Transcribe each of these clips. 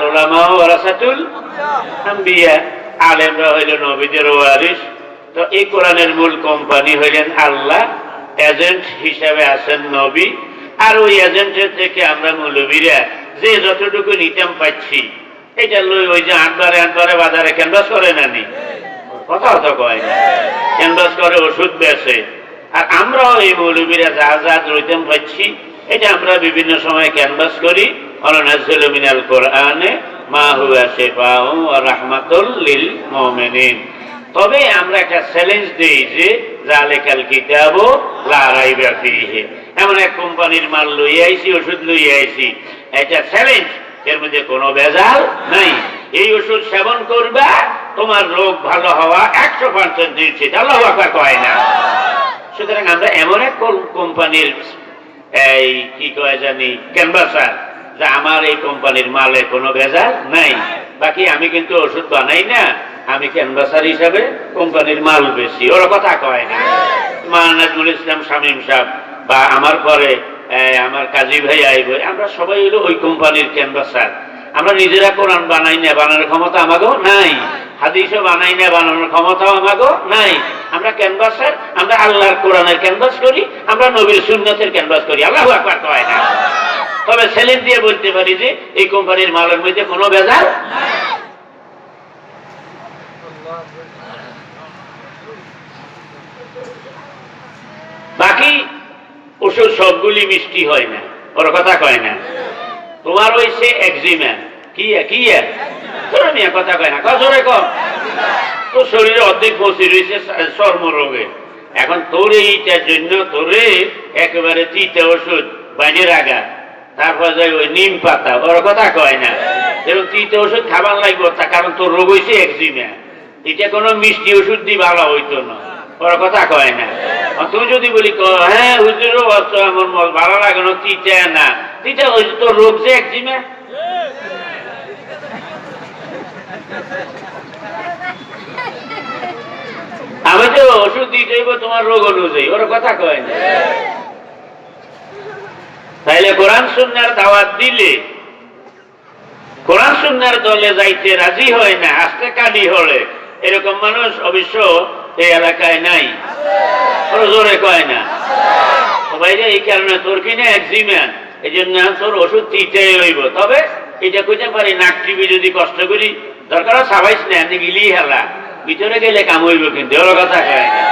উলামা ওয়ারাসাতুল আম্বিয়া, আলেমরা হইল নবীদের ওয়ারিস। তো এই কোরআনের মূল কোম্পানি হইলেন আল্লাহ, এজেন্ট হিসাবে আছেন নবী। আর ওই এজেন্টের থেকে আমরা মৌলবীরা যে যতটুকু নিতাম পাচ্ছি, এটা লই ওই যে আটবারে বাজারে ক্যানভাস করে নানি, কথা তো কয় না, ক্যানভাস করে ওষুধ বেচে। আর আমরাও এই মৌলবীরা যা যা নিতাম পাচ্ছি, এটা আমরা বিভিন্ন সময় ক্যানভাস করি। ওয়ানাজ্জিলু মিনাল কোরআনে মা হুয়া শিফাউ ওয়া রাহমাতুল লিল মুমিনিন। তবে আমরা একটা চ্যালেঞ্জ দিই যে যালিকাল কিতাবু লা রাইবা ফীহি, এমন এক কোম্পানির মাল লই আইছি, ওষুধ লই আইছি, এটা চ্যালেঞ্জ, এর মধ্যে কোনো ভেজাল নাই। এই ওষুধ সেবন করবা, তোমার রোগ ভালো হওয়া 100% নিশ্চিত। আল্লাহু আকবার কয় না? সুতরাং আমরা এমন এক কোম্পানির এই কি কয় জানি ক্যানভাসার, যে আমার এই কোম্পানির মালে কোনো ভেজাল নাই। বাকি আমি কিন্তু ওষুধ বানাই না, আমি ক্যানভাসার হিসাবে কোম্পানির মাল বেশি। ওরা কথা কয় না? মানাজুল ইসলাম শামীম সাহেব বা আমার পরে আমার কাজী ভাই আইব, আমরা সবাই হলো ওই কোম্পানির ক্যানভাসার। আমরা নিজেরা কোরআন বানাই না, বানানোর ক্ষমতা আমাকেও নাই। হাদিসও বানাই না, বানানোর ক্ষমতাও আমাকেও নাই। আমরা ক্যানভাসার, আমরা আল্লাহর কোরআনের ক্যানভাস করি, আমরা নবীর সুন্নতের ক্যানভাস করি। আল্লাহু আকবার কয় না? তবে চ্যালেঞ্জ দিয়ে বলতে পারি যে এই কোম্পানির মালের মধ্যে কোনো ভেজাল নাই। বাকি ওষুধ সবগুলি মিষ্টি হয় না, ওর কথা কয় না। তোমার হইছে একজিমা, কি কথা কয় না, জোরে কম। তো শরীরে অর্ধেক পৌঁছে রয়েছে চর্মরোগে। এখন তোর এইটার জন্য তোরে একেবারে তিতা ওষুধ বাইরে রাখা, তারপর যাই ওই নিম পাতা, ওর কথা কয় না। এবং তিতা ওষুধ খাবার লাগবে, তার কারণ তোর রোগ হয়েছে একজিমা। এটা কোনো মিষ্টি ওষুধ দিয়ে ভালো হইতো না, ওর কথা কয় না। তুমি যদি বলি হ্যাঁ হুজুরও আমার ভালো লাগে না, তিতা না, তিতা হয়েছে তোর রোগ যে একজিমা। আমি তো ওষুধ দিতে হইব তোমার রোগ অনুযায়ী, ওর কথা কয় না। তাইলে কোরআন সুন্নাহর দাওয়াত দিলে কোরআন সুন্নাহর দলে যাইতে রাজি হয় না, আস্তে কালি হলে, এরকম মানুষ অবশ্য এই এলাকায় নাই, জোরে কয় না? সবাই যে এই কারণে তোর কিনে একজিমা, এই জন্য তোর ওষুধ তিতাই হইব। তবে এটা কইতে পারি, নাক টিভি যদি কষ্ট করি, দরকার সাবাইস না, গিলি হেলা, ভিতরে গেলে কাম হইব, কিন্তু ওর কথা কয় না।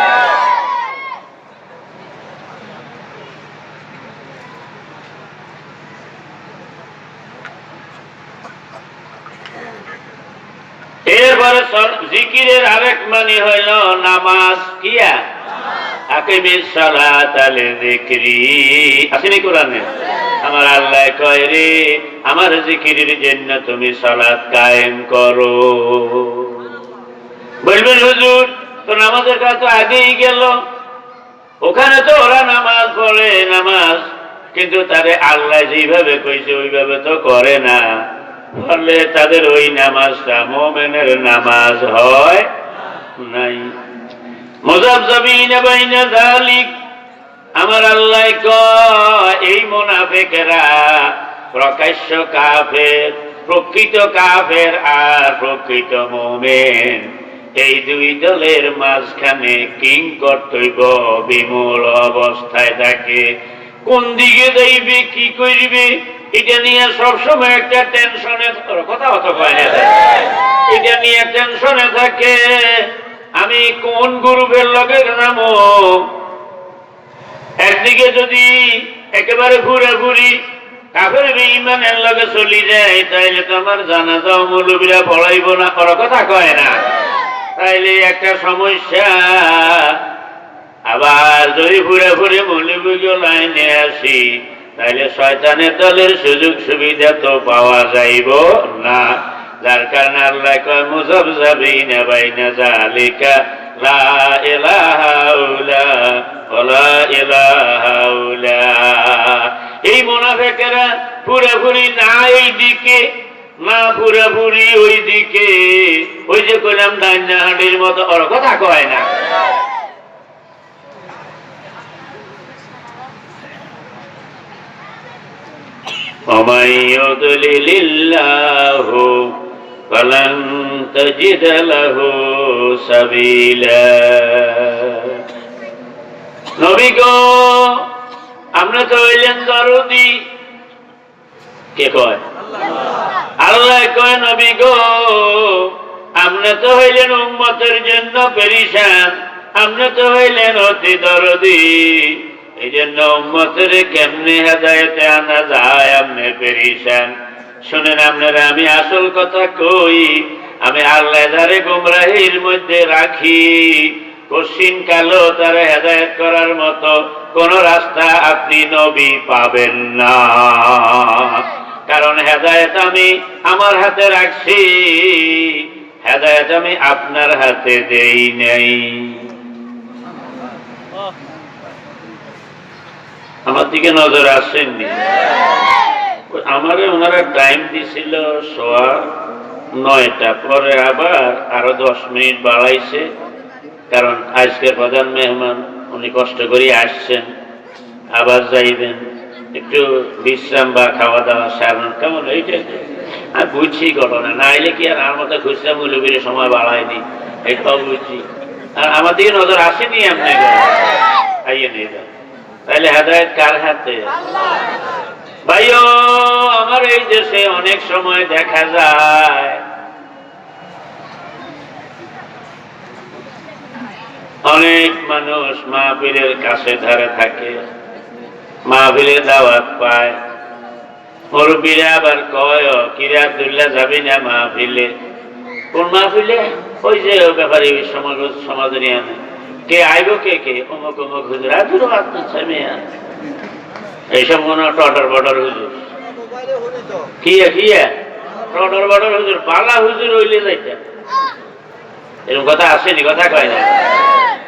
এরপরে জিকিরের আরেক মানে হইল নামাজ। কিয়া আকিমিস সালাতা লিযিকরি, আসেনি কোরআনে? আমার আল্লাহ কয় রে, আমার জিকিরের জন্য তুমি সালাত কায়েম করো। বলবেন হুজুর তো নামাজের কাজ তো আগেই গেল, ওখানে তো ওরা নামাজ পড়ে নামাজ, কিন্তু তারে আল্লাহ যেভাবে কইছে ওইভাবে তো করে না, বললে তাদের ওই নামাজটা মুমিনের নামাজ হয় নাই। মুযাবযাবিনা বাইনা যালিক, আমার আল্লাহ কয় এই মুনাফিকরা প্রকাশ্য কাফের, প্রকৃত কাফের আর প্রকৃত মুমিন, এই দুই দলের মাঝখানে কিং কর্তব্য বিমূল অবস্থায় থাকে। কোন দিকে যাইবে, কি করবে, এটা নিয়ে সবসময় একটা টেনশনে, কথা অত কয় না, এটা নিয়ে টেনশনে থাকে। আমি কোন গ্রুপের লগে নামো? একদিকে যদি একেবারে ঘুরাঘুরি কাফের বেঈমানের লগে চলি যায়, তাইলে তো আমার জানাজা মৌলবীরা পড়াইব না, কথা কয় না? তাইলে একটা সমস্যা। আবার যদি ঘুরে মৌলবীগুলো লাইনে আসি, তাইলে শয়তানের দলের সুযোগ সুবিধা তো পাওয়া যাইব না। যার কারণে আল্লাহ কয় মুযাবযাবিনা বাইনা যালিকা লা ইলাহা ইল্লা ওয়ালা ইলাহা ইল্লা। এই মুনাফিকেরা পুরোপুরি না এই দিকে, না পুরোপুরি ওই দিকে, ওই যে কইলাম ডাইনা হাঁড়ির মতো, ওর কথা কয় না। ومن يضلل الله ফালান তাজিদ লাহু সাবিলা। নবী গো, আপনি তো হইলেন দরদি। কে কয়? আল্লাহ কয়, নবী গো, আপনি তো হইলেন উম্মতের জন্য পেরেশান, আপনি তো হইলেন অতি দরদি। এই জন্য উম্মতের কেমনে হেদায়েতে আনা যায়, আপনি পেরেশান। শুনেন আপনারা, আমি আসল কথা কই, আমি আল্লাহ যারে গুমরাহির মধ্যে রাখি, কশিন কালো তার হেদায়েত করার মতো কোন রাস্তা আপনি নবী পাবেন না। কারণ হেদায়েত আমি আমার হাতে রাখছি, হেদায়েত আমি আপনার হাতে দেই নাই। আমার দিকে নজর আসেননি? আমারে ওনারা টাইম দিছিল 9:15, পরে আবার আরো 10 মিনিট বাড়াইছে। কারণ আজকে প্রধান মেহমান, উনি কষ্ট করে আসছেন, আবার যাইবেন, একটু বিশ্রাম বা খাওয়া দাওয়া সারান কেমন, এইটা আমি বুঝছি ঘটনা। না এলে কি আর আমার মতো খুচরা মূল্যবীর সময় বাড়ায়নি, এটাও বুঝছি। আর আমার দিকে নজর আসেনি আপনাকে, আইয়ে নেই। তাহলে হেদায়েত কার হাতে? ভাইও আমার, এই দেশে অনেক সময় দেখা যায় অনেক মানুষ মাহফিলের কাছে ধারে থাকে, মাহফিলের দাওয়াত পায়, মুরব্বীরা আবার কয়, কিরে আব্দুল্লাহ যাবি না মাহফিলে? কোন মাহফিলে? ওই যে ব্যাপারে সমাজনী আনে। কে আইব? কে কে? অমুক অমুক হুজুর। আদুরও আপনার মেয়া এইসব কোন টটর বটর হুজুর। কি টটর বটর হুজুর? পালা হুজুর হইলে যাইতেন, এরকম কথা আসেনি? কথা কয় না?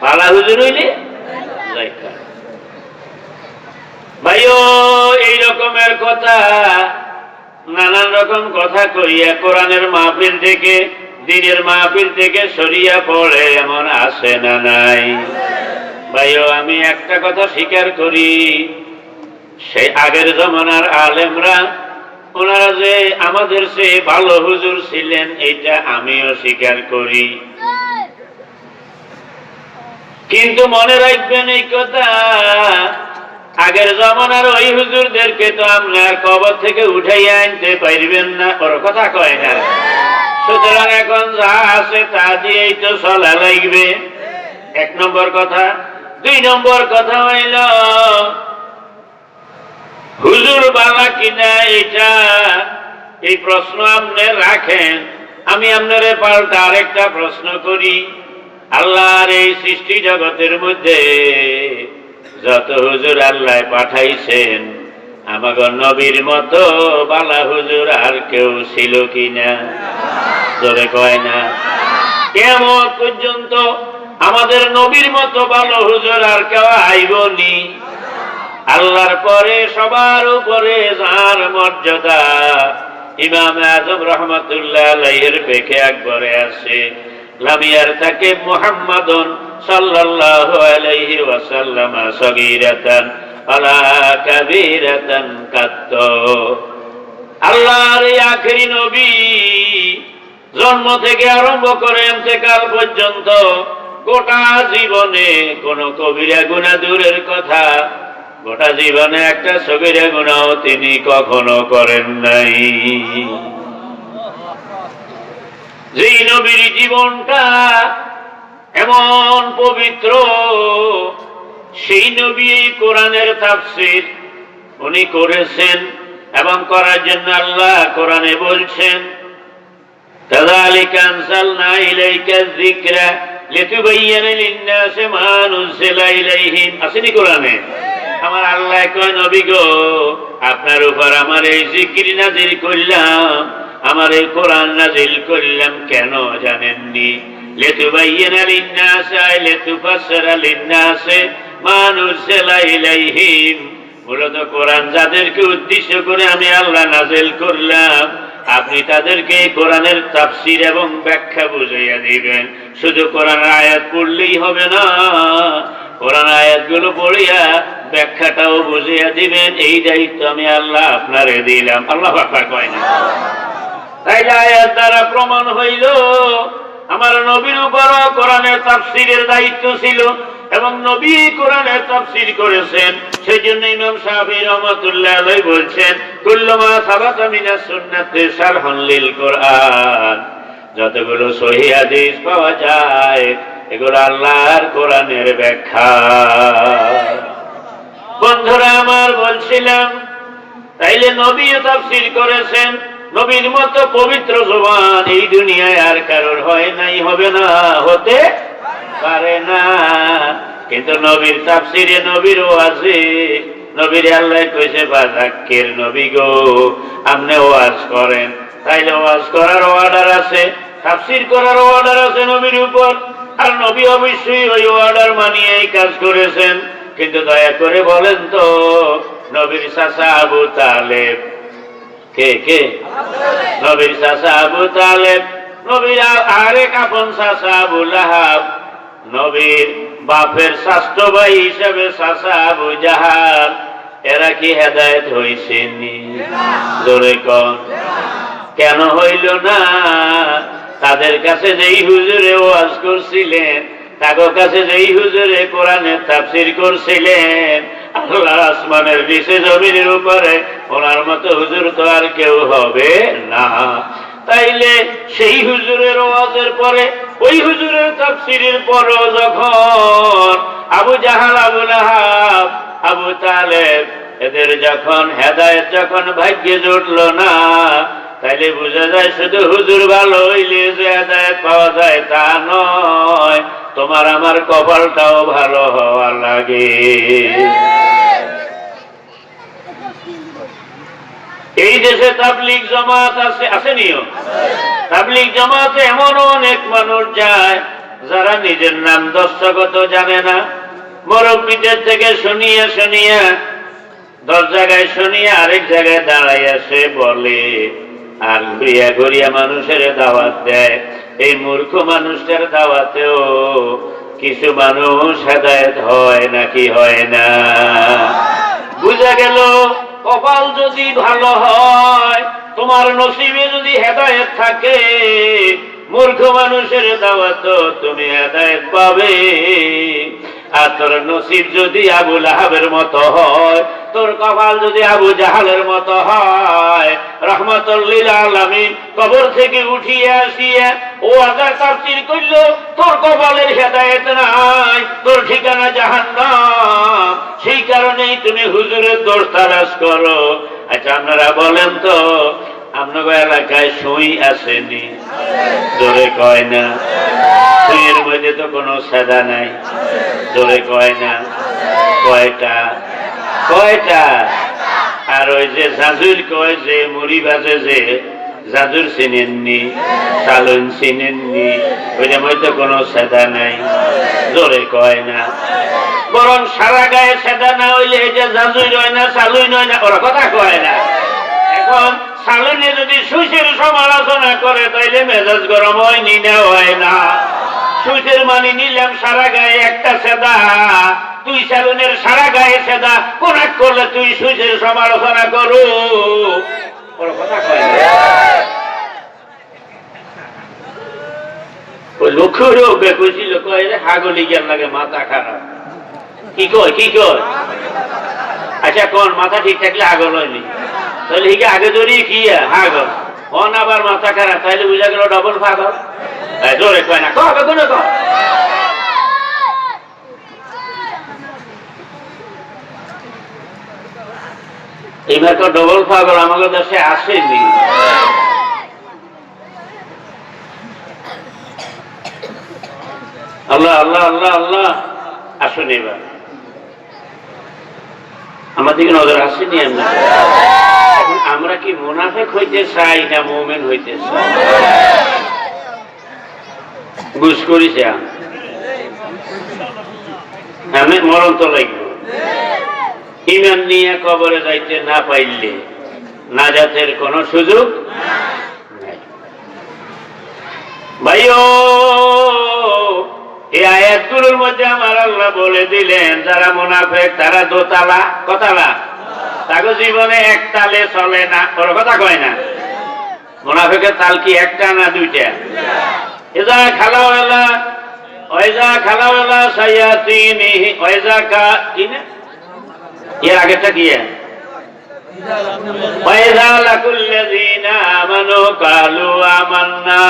পালা হুজুর হইলে যাইতেন। ভাইও এই রকমের কথা, নানান রকম কথা কইয়া কোরআনের মাহফিল থেকে, দিনের মাহফিল থেকে সরিয়া পড়ে, এমন আছে না নাই? ভাইও আমি একটা কথা স্বীকার করি, সেই আগের জমানার আলেমরা, ওনারা যে আমাদের সে ভালো হুজুর ছিলেন, এইটা আমিও স্বীকার করি। কিন্তু মনে রাখবেন এই কথা, আগের জমানার ওই হুজুরদেরকে তো আপনার কবর থেকে উঠাইয়া আনতে পারবেন না, ওর কথা কয় না। সুতরাং এখন যা আছে তা দিয়েই তো চলা লাগবে, 1 নম্বর কথা। 2 নম্বর কথা হইল, হুজুর বালা কিনা এটা, এই প্রশ্ন আপনি রাখেন, আমি আপনারে পাল্টা আরেকটা প্রশ্ন করি। আল্লাহর এই সৃষ্টি জগতের মধ্যে যত হুজুর আল্লাহ পাঠাইছেন, আমাগো নবীর মতো বালা হুজুর আর কেউ ছিল কিনা? জোরে কয় না? কিয়ামত পর্যন্ত আমাদের নবীর মতো ভালো হুজুর আর কেউ আইবনি। আল্লাহর পরে সবার উপরে যার মর্যাদা, ইমাম আজম রহমাতুল্লাহ আলাইহির পেখে আকবরে আছে, লামিয়ার তাকে মুহাম্মাদুন সাল্লাল্লাহু আলাইহি ওয়াসাল্লাম সগীরাতান আলা কাবীরাতান কাত্ত। আল্লাহর এই আখেরি নবী জন্ম থেকে আরম্ভ করে ইন্তেকাল পর্যন্ত গোটা জীবনে কোন কবিরা গুনাহ দূরের কথা, গোটা জীবনে একটা সগীরা গুনাহ তিনি কখনো করেন নাই। যেই নবীর জীবনটা এমন পবিত্র, সেই নবী কোরআনের তাফসীর উনি করেছেন, এবং করার জন্য আল্লাহ কোরআনে বলছেন, কাযালিকা আনসালনা ইলাইকা যিকরা লিতুবাইয়িনা লিন-নাসি মা নুযিলা ইলাইহিম। আসেনি কোরআনে? আমার আল্লাহ কয়, নবী গো, আপনার উপর আমার এই জিকির নাযিল করলাম, আমার এই কোরআন নাযিল করলাম কেন জানেননি? লিতুবাইয়িনা লিন-নাসি লিতুফাসসিরা লিন-নাসি মা নুযিলা ইলাইহিম। মূলত কোরআন যাদেরকে উদ্দেশ্য করে আমি আল্লাহ নাযিল করলাম, আপনি তাদেরকে কোরআনের তাফসীর এবং ব্যাখ্যা বুঝাইয়া দিবেন। শুধু কোরআনের আয়াত পড়লেই হবে না, কোরআন আয়াতগুলো পড়িয়া ব্যাখ্যাটাও বুঝিয়ে দিবেন। এই দায়িত্ব আমি আল্লাহ আপনারে দিলাম। আল্লাহু আকবার কয় না? তাইলে আয়াত দ্বারা প্রমাণ হইল আমার নবীর উপর কোরআনের তাফসীরের দায়িত্ব ছিল এবং নবী কোরআনের তাফসীর করেছেন। সেজন্য ইমাম শাফিঈ রাহমাতুল্লাহ আলাইহি বলছেন, কুল্লু মা সাবাতা মিনাস সুন্নাতি শারহুন লিল কোরআন, যতগুলো সহিহ হাদিস পাওয়া যায় এগুলো আল্লাহর কোরআনের ব্যাখ্যা। বন্ধুরা আমার, বলছিলাম তাইলে নবীও তাফসীর করেছেন। নবীর মতো পবিত্র জবান এই দুনিয়ায় আর কারোর হয় নাই, হবে না, হতে পারে না। কিন্তু নবীর তাফসীরে, নবীর ওয়াজে, নবীর আল্লাহ কইছে ফাযাক্কির, নবী গো আপনি ওয়াজ করেন। তাইলে ওয়াজ করার অর্ডার আছে, তাফসীর করার অর্ডার আছে নবীর উপর। আর নবী অবশ্যই ওই অর্ডার মানিয়ে এই কাজ করেছেন। কিন্তু দয়া করে বলেন তো, নবীর চাচা আবু তালেব কে? কে? নবীর চাচা আবু তালেব, নবীর আরেক আপন চাচা আবু লাহাব, নবীর বাপের স্বাস্থ্য ভাই হিসেবে চাচা আবু জাহাল, এরা কি হেদায়েত হইছেনি? জোরে কোন, কেন হইল না? তাদের কাছে যেই হুজুরে ওয়াজ করছিলেন, তাদের কাছে যেই হুজুরে কোরআনের তাফসীর করছিলেন, আল্লাহ আসমানের নিচে জমিনের উপরে ওনার মতো হুজুর তো আর কেউ হবে না। তাইলে সেই হুজুরের ওয়াজের পরে, ওই হুজুরের তাফসীরের পরও যখন আবু জাহাল, আবু লাহাব, আবু তালেব এদের যখন হেদায়েত যখন ভাগ্যে জুটল না, তাইলে বোঝা যায় শুধু হুজুর ভালো হইলে যে হেদায়েত পাওয়া যায় তা নয়, তোমার আমার কপালটাও ভালো হওয়া লাগে। এই দেশে তাবলীগ জামাত আছে, আসেনিও? তাবলীগ জামাতে এমন অনেক মানুষ যায় যারা নিজের নাম দস্তখত জানে না। মুরব্বীদের থেকে শুনিয়া শুনিয়া 10 জায়গায় শুনিয়া আরেক জায়গায় দাঁড়াইয়া সে বলে, আর ঘুরিয়া ঘুরিয়া মানুষের দাওয়াত দেয়। এই মূর্খ মানুষটার দাওয়াতেও কিছু মানুষ হেদায়েত হয় নাকি হয় না? বুঝা গেল, কপাল যদি ভালো হয়, তোমার নসিবে যদি হেদায়েত থাকে, মূর্খ মানুষের দাওয়াত তুমি হেদায়েত পাবে। আর তোর নসিব যদি আবু লাহাবের মতো হয়, তোর কপাল যদি আবু জাহালের মতো হয়, রাহমাতুল লিল আলামিন কবর থেকে উঠিয়ে আসিয়া ও আজার তাফসীর করল, তোর কপালের হেদায়েত নাই, তোর ঠিকানা জাহান্নাম। সেই কারণেই তুমি হুজুরের দোষ তালাশ করো। আচ্ছা আপনারা বলেন তো, আপনাদের এলাকায় সুই আসেনি? জোরে কয় না? সুইয়ের মধ্যে তো কোনো সাদা নাই। জোরে কয় না? কয়টা? কয়টা? আর ওই যে জাজুর কয় যে মুড়ি বাজে যে, জাজুর চিনেননি, চালুন চিনেননি, ওইটার মধ্যে কোনো সাদা নাই। জোরে কয় না? বরং সারা গায়ে সাদা না হইলে এই যে জাজুই নয় না, চালুই নয় না, ওরা কথা কয় না। এখন সালুনে যদি সুইচের সমালোচনা করে তাইলে মেজাজ গরম হয়, নিনা হয় না। সুইচের মানি নিলাম সারা গায়ে একটা সেদা, তুই সালুনের সারা গায়ে সেদা, কোন করলে তুই সুইচের সমালোচনা করু, ওর কথা কয় না। ওই লক্ষ্য বেকুছিল কয় হাগলি জ্ঞান লাগে, মাথা খারাপ। কি কয়? কি কয়? আচ্ছা কোন মাথা ঠিক থাকলে আগল হয়নি, তাহলে হিকে আগে ধরিয়ে কি হাগল হন, আবার মাথা খারাপ, তাহলে বুঝা গেল ডবল পাগল। জোরে কয় না, কবে কোন কয়? এইবার তো ডবল পাগল আমাদের দেশে আসেনি। আল্লাহ আল্লাহ আল্লাহ আল্লাহ, আসুন এবার আমাদের দিকে নজর আসেনি। আমরা কি মুনাফিক হইতে চাই না মুমিন হইতে চাই? বুঝ করিস আমি মরণ তো লাগব। ইমান নিয়ে কবরে যাইতে না পাইলে নাজাতের কোন সুযোগ নাই। ভাইও, এই আয়াতগুলোর মধ্যে আমার আল্লাহ বলে দিলেন, যারা মুনাফিক তারা দোতলা, কতলা? তাকে জীবনে এক তালে চলে না, ওর কথা কয় না। মুনাফিকের তাল কি একটা না দুইটা? ইযা খালাউ ইলা ওয়াইজা খালাউ ইলা শায়াতিনিহি ওয়াইজা কা কি না এর আগেটা কি? وَإِذَا لَقُوا الَّذِينَ آمَنُوا قَالُوا آمَنَّا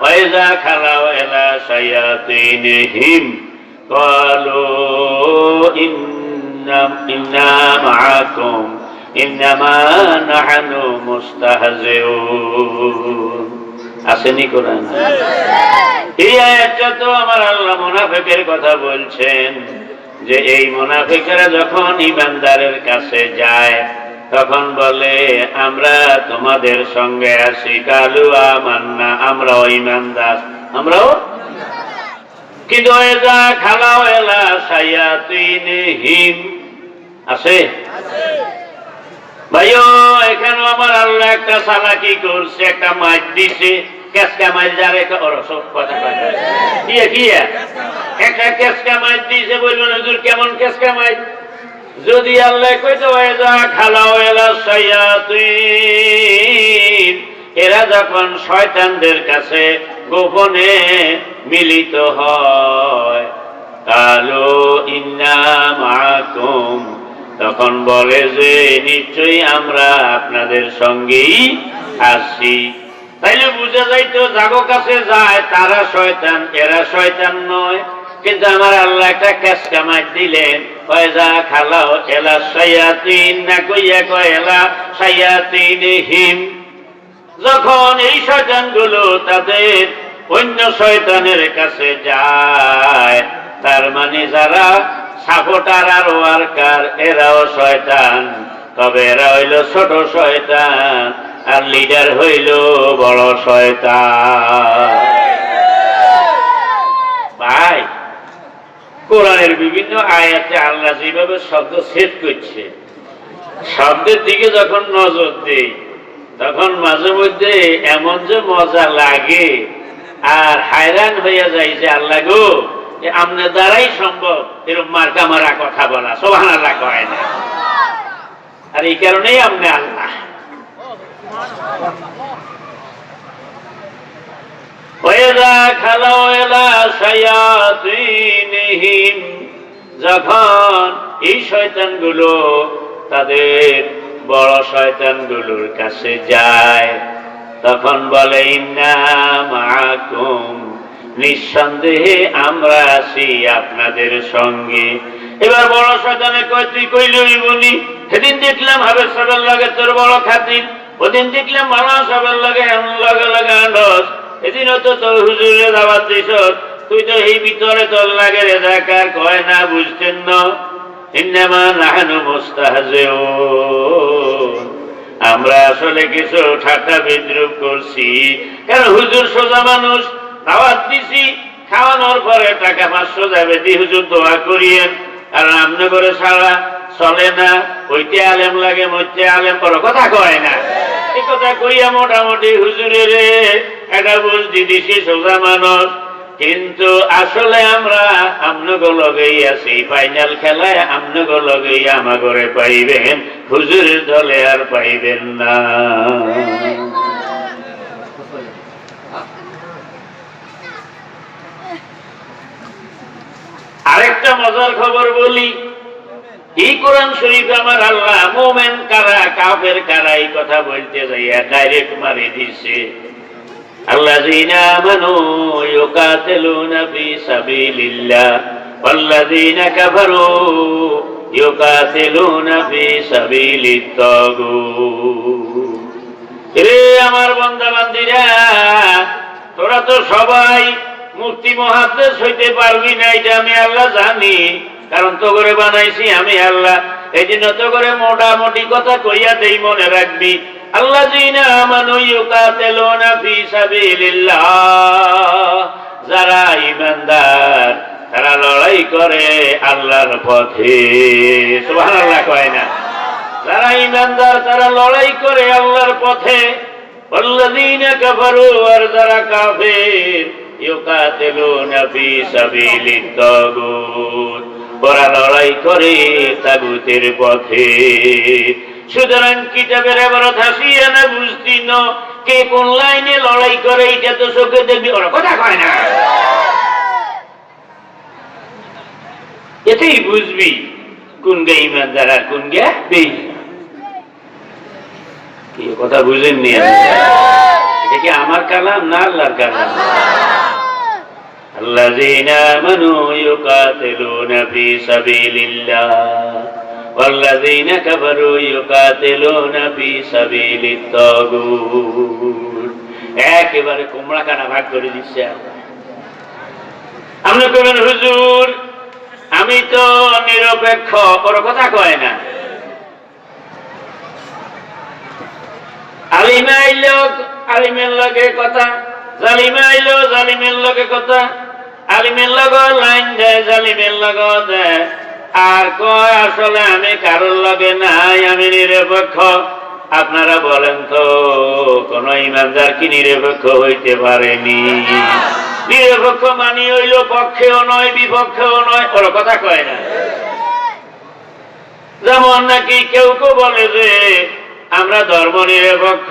وَإِذَا خَلَوْا إِلَى شَيَاطِينِهِمْ قَالُوا إِنَّا مَعَكُمْ إِنَّمَا نَحْنُ مُسْتَهْزِئُونَ আসেনি কোরআন? এই আয়াতটা তো আমার আল্লাহ মুনাফিকের কথা বলছেন যে এই মুনাফিকরা যখন ঈমানদারের কাছে যায় তখন বলে আমরা তোমাদের সঙ্গে আছি, কালু আমান্না, আমরাও ঈমানদার, আমরাও। কিন্তু ওয়াইজা খালাউ ইলা শায়াতিনিহিম আছে ভাইও, এখানে আমার আল্লাহ একটা চালাকি করছে, একটা মাইর দিছে, কেসকা মাইর যারে সব কথা কি একটা কেসকা মাইর দিছে। বলবেন হুজুর কেমন কেসকা মাইর? যদি আল্লাহ কইতো ওয়াইজা খালাউ ইলা শায়াতিন, এরা যখন শয়তানদের কাছে গোপনে মিলিত হয়, কালু ইন্না মাআকুম, তখন বলে যে নিশ্চয়ই আমরা আপনাদের সঙ্গেই আছি। তাইলে বুঝা যাইতো যাগো কাছে যায় তারা শয়তান, এরা শয়তান নয়। কিন্তু আমার আল্লাহ একটা কেসকা মাইর দিলেন, ওয়াইজা খালাউ ইলা শায়াতিন না কইয়া কয় ইলা শায়াতিনিহিম। যখন এই শয়তানগুলো তাদের অন্য শয়তানের কাছে যায়, তার মানে যারা সাপোর্টার আর ওয়ার্কার এরাও শয়তান, তবে এরা হইল ছোট শয়তান আর লিডার হইল বড় শয়তান। ভাই, কোরআনের বিভিন্ন আয়াতে আল্লাহ যেভাবে শব্দ সেট করছে, শব্দের দিকে যখন নজর দেই তখন মাঝে মধ্যে এমন যে মজা লাগে আর হায়রান হইয়া যায় যে আল্লাহ গো, আপনার দ্বারাই সম্ভব এরকম মার্কা মারা কথা বলা, সুবহানাল্লাহ কয় না। আর এই কারণেই আপনি আল্লাহ। ওয়াইযা খালাউ ইলা শায়াতিনিহিম, যখন এই শয়তানগুলো তাদের বড় শয়তানগুলোর কাছে যায় তখন বলে ইন্না মাআকুম, নিঃসন্দেহে আমরা আছি আপনাদের সঙ্গে। এবার বড় শয়তানে কয় তুই কইলই বলি, সেদিন দেখলাম হাবের সাহেবের লগে তোর বড় খাতির, ওদিন দেখলাম মালা সাহেবের লগে এমন লগে লগে আনস, এদিনও তো তোর হুজুরে দাওয়াত দিছ, তুই তো এই ভিতরে তোর লাগে রেজাকার। কয় না বুঝতেন না, ইন্নামা নাহনু মুস্তাহজিউন, আমরা আসলে কিছু ঠাট্টা বিদ্রুপ করছি। কারণ হুজুর সোজা মানুষ, দাওয়াত দিছি, খাওয়ানোর পরে টাকা 500 যাবে, দি হুজুর দোয়া করিয়েন, কারণ আপনি করে সারা চলে না, ওইতে আলেম লাগে মইতে আলেম, বড় কথা কয় না। এই কথা কইয়া মোটামুটি হুজুরের একটা বুঝি দিছি, সোজা মানুষ। কিন্তু আসলে আমরা আমনগো লগেই আছি, ফাইনাল খেলায় আমনগো লগেই আমাগরে পাইবেন, হুজুরের দলে আর পাইবেন না। আরেকটা মজার খবর বলি, এই কোরআন শরীফ আমার আল্লাহ মুমিন কারা কাফের কারা এই কথা বলতে যাইয়া ডাইরেক্ট মারি দিছে। আল্লাযীনা আমানু ইউকাতিলুনা ফি সাবিলিল্লাহ ওয়াল্লাযীনা কাফারু ইউকাতিলুনা ফি সাবিলিত তাগুত। রে আমার বান্দা বান্দীরা, তোরা তো সবাই মুফতি মুহাদ্দিস হইতে পারবি না, এটা আমি আল্লাহ জানি, কারণ তো করে বানাইছি আমি আল্লাহ। এই জন্য তো করে মোটামুটি কথা কইয়া দেই, মনে রাখবি। আল্লাযীনা আমানু ইউকাতিলুনা ফি সাবিলিল্লাহ, যারা ঈমানদার তারা লড়াই করে আল্লাহর পথে, সুবহানাল্লাহ কয় না। যারা ঈমানদার তারা লড়াই করে আল্লাহর পথে। ওয়াল্লাযীনা কাফারু, আর যারা কাফের, ইউকাতিলুনা ফি সাবিলিত তাগুত, ওরা লড়াই করে তাগুতের পথে। সুতরাং কিতাবের এবারত হাসিয়া না বুঝতি ন, কে কোন লাইনে লড়াই করে এটা তো চোখে দেখবি, ওরা কথা কয় না। এতেই বুঝবি কোন গে ইমানদার আর কোন গে বেঈমান। কি কথা বুঝেননি? এটা কি আমার কালাম না আল্লাহর কালাম? আল্লাযীনা আমানু ইউকাতিলুনা ফি সাবিলিল্লাহ ওয়াল্লাযীনা কাফারু ইউকাতিলুনা ফি সাবিলিত তাগুত। একেবারে কুমড়া কানা ভাগ করে দিচ্ছে। আপনি কইবেন হুজুর আমি তো নিরপেক্ষ, ওর কথা কয় না। আলিমা আইলো আলিমের লগে কথা, জালিমা আইলো জালিমের লগে কথা, আলিমের লগে লাইন দেয় জালিমের লগে দেয়, আর কয় আসলে আমি কারোর লগে নাই, আমি নিরপেক্ষ। আপনারা বলেন তো কোন ইমানদার কি নিরপেক্ষ হইতে পারেনি? নিরপেক্ষ মানি হইল পক্ষেও নয় বিপক্ষেও নয়, ওর কথা কয় না। যেমন নাকি কেউ কেউ বলে যে আমরা ধর্ম নিরপেক্ষ।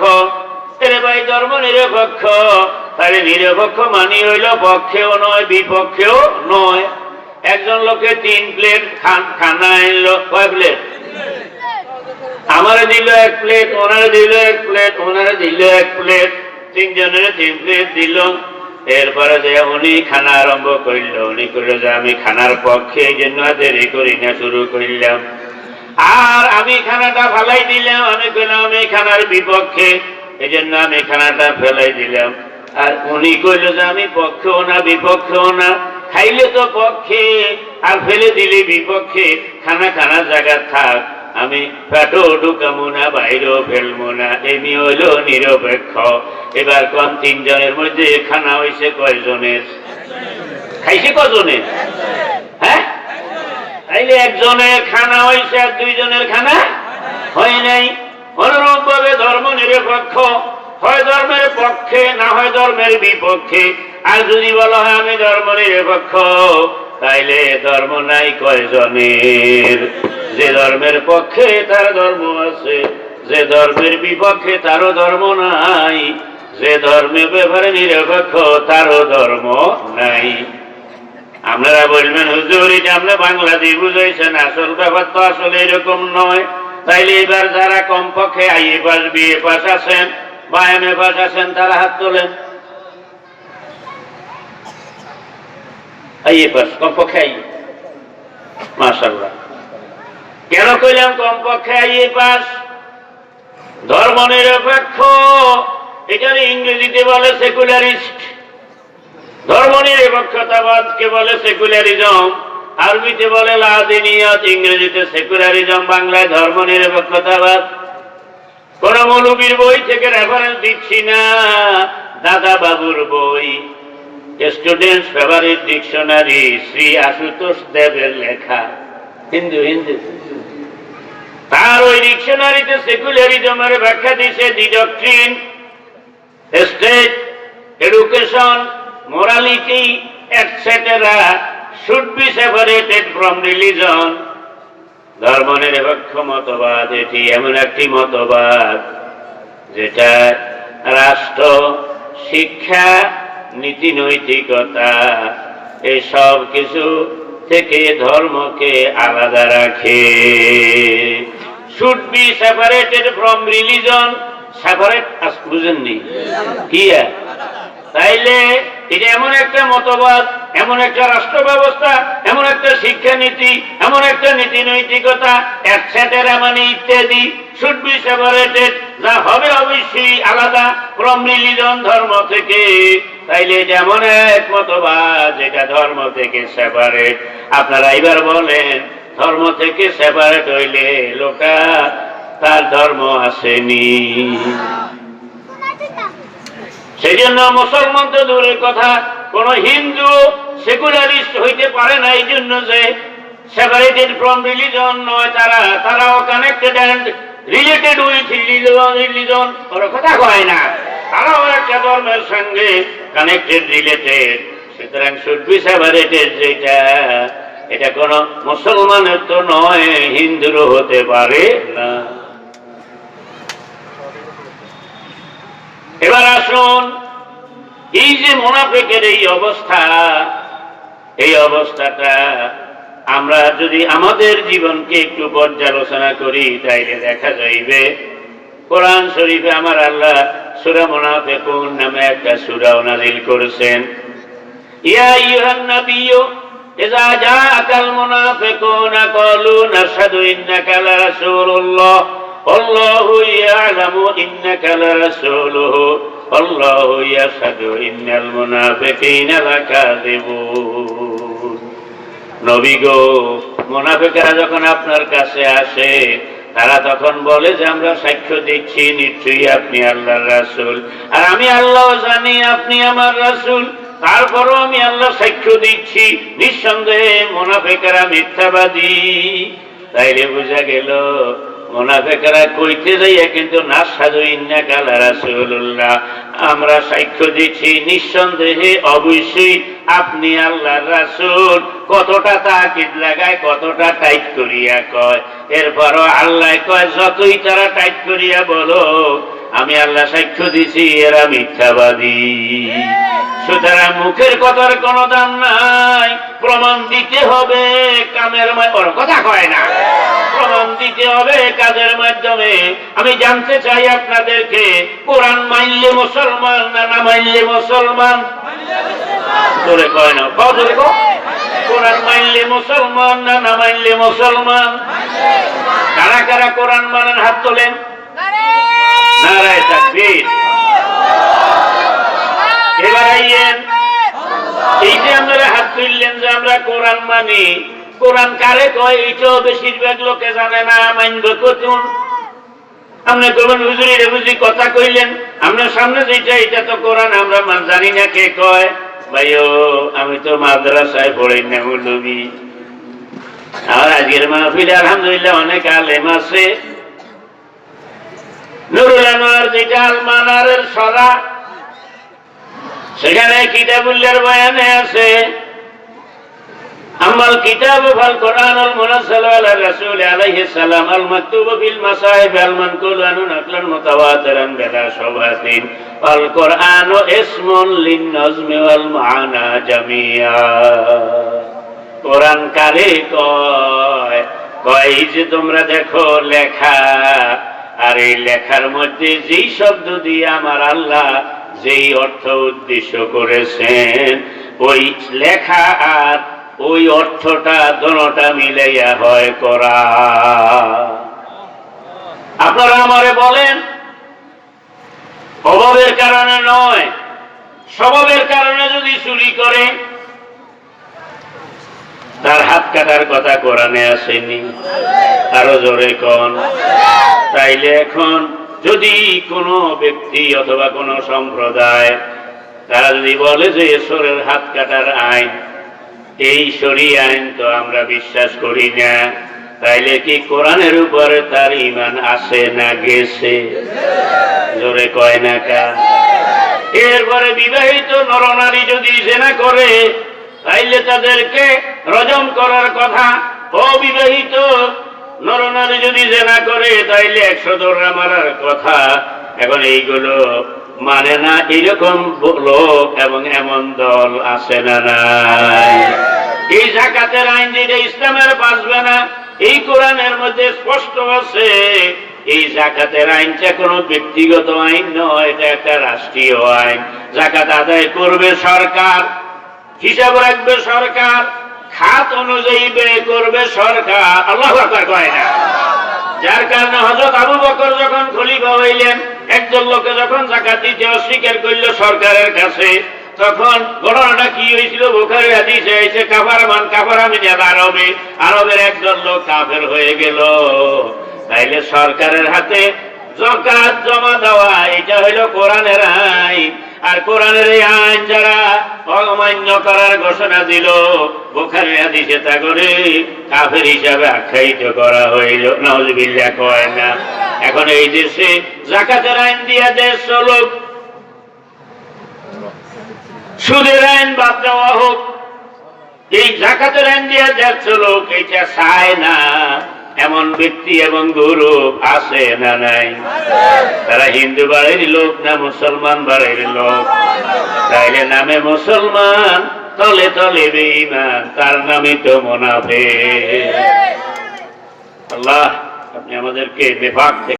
এরে ভাই ধর্ম নিরপেক্ষ, তাহলে নিরপেক্ষ মানি হইল পক্ষেও নয় বিপক্ষেও নয়। একজন লোকে 3 প্লেট খানা আনলো, কয় প্লেট? আমারে দিল 1 প্লেট, ওনারে দিল 1 প্লেট, ওনারে দিল 1 প্লেট, 3 জনের 3 প্লেট দিল। এরপরে যে উনি খানা আরম্ভ করিল, উনি কইল যে আমি খানার পক্ষে, এই জন্য দেরি করি না, শুরু করিলাম। আর আমি খানাটা ফেলাই দিলাম, আমি কইলাম আমি খানার বিপক্ষে, এই জন্য আমি খানাটা ফেলাই দিলাম। আর উনি কইল যে আমি পক্ষেও না বিপক্ষেও না, খাইলে তো পক্ষে আর ফেলে দিলে বিপক্ষে, খানা খানা জায়গা থাক, আমি পেটও ঢুকামো না বাইরেও ফেলবো না, এমনি হইল নিরপেক্ষ। এবার কোন 3 জনের মধ্যে খানা হয়েছে কয়জনের? খাইছে কজনের? হ্যাঁ, তাইলে 1 জনের খানা হয়েছে আর 2 জনের খানা হয় নাই। অনুরূপ ভাবে ধর্ম নিরপেক্ষ, হয় ধর্মের পক্ষে না হয় ধর্মের বিপক্ষে। আর যদি বলা হয় আমি ধর্ম নিরপেক্ষ, তাইলে ধর্ম নাই কয়জনের? যে ধর্মের পক্ষে তার ধর্ম আছে, যে ধর্মের বিপক্ষে তারও ধর্ম নাই, যে ধর্মের ব্যাপারে নিরপেক্ষ তারও ধর্ম নাই। আপনারা বলবেন হুজুর এটা আপনি বাংলাদেশ বুঝাইছেন, আসল ব্যাপার তো আসলে এরকম নয়। তাইলে এবার যারা কমপক্ষে আইএ পাস বিএ পাস আছেন বা এমএ পাস আছেন তারা হাত তোলেন। আইএ পাস কমপক্ষে আইএ, মাশাআল্লাহ। কেন কইলাম কমপক্ষে আইএ পাস? ধর্ম নিরপেক্ষ এটার ইংরেজিতে বলে সেকুলারিস্ট। ধর্ম নিরপেক্ষতাবাদকে বলে সেকুলারিজম, আরবিতে বলে লাদিনিয়ত, ইংরেজিতে সেকুলারিজম, বাংলায় ধর্ম নিরপেক্ষতাবাদ। কোন মৌলবীর বই থেকে রেফারেন্স দিচ্ছি না, দাদা বাবুর বই, students favourite dictionary, Shri Ashutosh দেবের লেখা, হিন্দু হিন্দু। তার ওই ডিকশনারিতে সেকুলারিজমের ব্যাখ্যা দিছে, the doctrine, state, education, morality, etc. should be separated from religion. ধর্ম নিরপেক্ষ মতবাদ এটি এমন একটি মতবাদ যেটা রাষ্ট্র, শিক্ষা, নীতি নৈতিকতা এই সব কিছু থেকে ধর্মকে আলাদা রাখে। should be separated from religion, separate, বুঝেননি কি? তাইলে এটা এমন একটা মতবাদ, এমন একটা রাষ্ট্র ব্যবস্থা, এমন একটা শিক্ষানীতি, এমন একটা নীতি নৈতিকতা, এটসেটেরা মানে ইত্যাদি, শুড বি সেপারেটেড, যা হবে অবশ্যই আলাদা, ফ্রম রিলিজন, ধর্ম থেকে। তাইলে এটা এমন এক মতবাদ যেটা ধর্ম থেকে সেপারেট। আপনারা এবার বলেন ধর্ম থেকে সেপারেট হইলে লোকটা তার ধর্ম আসেনি। সেই জন্য মুসলমান তো দূরের কথা, কোন হিন্দু সেকুলারিস্ট হইতে পারে না, এই জন্য যে সেপারেটেড ফ্রম রিলিজন নয়, তারাও connected and related with religion, ওর কথা কয় না, তারাও একটা ধর্মের সঙ্গে কানেক্টেড রিলেটেড। সুতরাং শুড বি সেপারেটেড, যেটা এটা কোন মুসলমানের তো নয়, হিন্দুরও হতে পারে না। এবার আসুন, এই যে মুনাফিকের এই অবস্থা, এই অবস্থাটা আমরা যদি আমাদের জীবনকে একটু পর্যালোচনা করি তাইলে দেখা যাইবে কোরআন শরীফে আমার আল্লাহ সূরা মুনাফিকুন নামে একটা সূরাও নাযিল করেছেন। ইয়া আইয়ুহান নাবিয়্যু ইযা জাআকাল মুনাফিকুনা ক্বালু নাশহাদু ইন্নাকা লারাসূলুল্লাহ আল্লাহু ইয়ালামু ইন্নাকা লারাসূলুহু আল্লাহু ইয়াশহাদু ইন্নাল মুনাফিকিনা লাকাযিবুন। নবী গো, মুনাফিকরা যখন আপনার কাছে আসে তারা তখন বলে যে আমরা সাক্ষ্য দিচ্ছি নিশ্চয়ই আপনি আল্লাহর রাসূল, আর আমি আল্লাহ জানি আপনি আমার রাসূল, তারপরও আমি আল্লাহ সাক্ষ্য দিচ্ছি নিঃসন্দেহে মুনাফিকরা মিথ্যাবাদী। তাইলে বোঝা গেল মুনাফিকরা কইতে যাইয়া কিন্তু নাশহাদু ইন্নাকা লারাসূলুল্লাহ, আমরা সাক্ষ্য দিচ্ছি নিঃসন্দেহে অবশ্যই আপনি আল্লাহর রাসূল, কতটা তাকিদ লাগায়, কতটা টাইট করিয়া কয়। এরপরও আল্লাহ কয় যতই তারা টাইট করিয়া বলো আমি আল্লাহ সাক্ষ্য দিছি এরা মিথ্যাবাদী। সুতরাং মুখের কথার কোনো দাম নাই, প্রমাণ দিতে হবে কামের মাধ্যমে, কথা কয় না, প্রমাণ দিতে হবে কাজের মাধ্যমে। আমি জানতে চাই আপনাদেরকে, কোরআন মানলে মুসলমান না না মানলে মুসলমান? তোরে কয় না, কজরে গো, কোরআন মানলে মুসলমান না না মানলে মুসলমান? কারা কারা কোরআন মানেন হাত তোলেন। নারায়ে তাকবীর। এবার আইয়েন, এই যে আপনারা হাত তুললেন যে আমরা কোরআন মানি, কোরআন কারে কয় এইটাও বেশিরভাগ লোকে জানে না। মানবে কতুন আপনি করবেন হুজুরি রে বুঝি কথা কইলেন, আপনার সামনে যেটা এটা তো কোরআন, আমরা জানি না কে কয়। ভাইও আমি তো মাদ্রাসায় পড়ি না মৌলবী। আর আজকের মাহফিলে আলহামদুলিল্লাহ অনেক আলেম আছে। নুরুল আনোয়ার যেটা আল মানারের সরা, সেখানে কিতাবুল্লাহর বয়ানে আছে আমাল কিতাবু ফাল কোরআনুল মুনাজ্জালু আলা রাসূলি আলাইহিস সালাম আল মাকতুবু ফিল মাসাহিব আল মানকুলু আনহু নাকলান মুতাওয়াতিরান বিলা শুবহাতিন আল কোরআনু ইসমুন লিন নাজমি ওয়াল মাআনা জামিআ। কোরআন কারে কয়? কয় যে তোমরা দেখো লেখা, আর এই লেখার মধ্যে যেই শব্দ দিয়ে আমার আল্লাহ যেই অর্থ উদ্দেশ্য করেছেন, ওই লেখা আর ওই অর্থটা দোনোটা মিলাইয়া হয় কোরআন। আপনারা আমারে বলেন অভাবের কারণে নয়, স্বভাবের কারণে যদি চুরি করে তার হাত কাটার কথা কোরআনে আসেনি? আরো জোরে কোন। তাইলে এখন যদি কোনো ব্যক্তি অথবা কোনো সম্প্রদায় তারা যদি বলে যে ঈশ্বরের হাত কাটার আইন, এই শরীয়ত আইন তো আমরা বিশ্বাস করি না, তাইলে কি কোরআনের উপরে তার ঈমান আছে না গেছে? জোরে কয় না কা? এরপরে বিবাহিত নরনারী যদি জিনা করে তাইলে তাদেরকে রজম করার কথা। অবিবাহিত নরনারী যদি জিনা করে তাইলে 100 দৌড়া মারার কথা। এখন এইগুলো মানে না এরকম লোক এবং এমন দল আছে না নাই? এই যাকাতের আইন যেটা ইসলামের বাঁচবে না, এই কোরআনের মধ্যে স্পষ্ট আছে এই যাকাতের আইনটা কোনো ব্যক্তিগত আইন নয়, এটা একটা রাষ্ট্রীয় আইন। যাকাত আদায় করবে সরকার, হিসাব রাখবে সরকার, খাত অনুযায়ী ব্যয় করবে সরকার। আল্লাহু আকবার কয় না? যার কারণে হযরত আবু বকর যখন খলিফা হইলেন, একজন লোকে যখন যাকাত দিতে অস্বীকার করল সরকারের কাছে, তখন ঘটনাটা কি হয়েছিল? বুখারী হাদিসে এসে কাফারা মিন আরবে, আরবের একজন লোক কাফের হয়ে গেল। তাইলে সরকারের হাতে যাকাত জমা দেওয়া এটা হইল কোরআনের আইন। আর কোরআনের এই আইন যারা অমান্য করার ঘোষণা দিল, বুখারী হাদিসে তা করে কাফের হিসাবে আখ্যায়িত করা হইল। নাউযুবিল্লাহ কয় না? এখন এই দেশে যাকাতের আইন দিয়া দেশ চলুক, সুদের আইন বাদ দেওয়া হোক, এই যাকাতের আইন দিয়া দেশ চলুক, এইটা চায় না। এমন ব্যক্তি এবং গুরু আছে না নাই? তারা হিন্দু বাড়ির লোক না মুসলমান বাড়ির লোক? তাইলে নামে মুসলমান, তলে তলে বেঈমান, তার নামে তো মুনাফিক। আল্লাহ আপনি আমাদেরকে নিফাক থেকে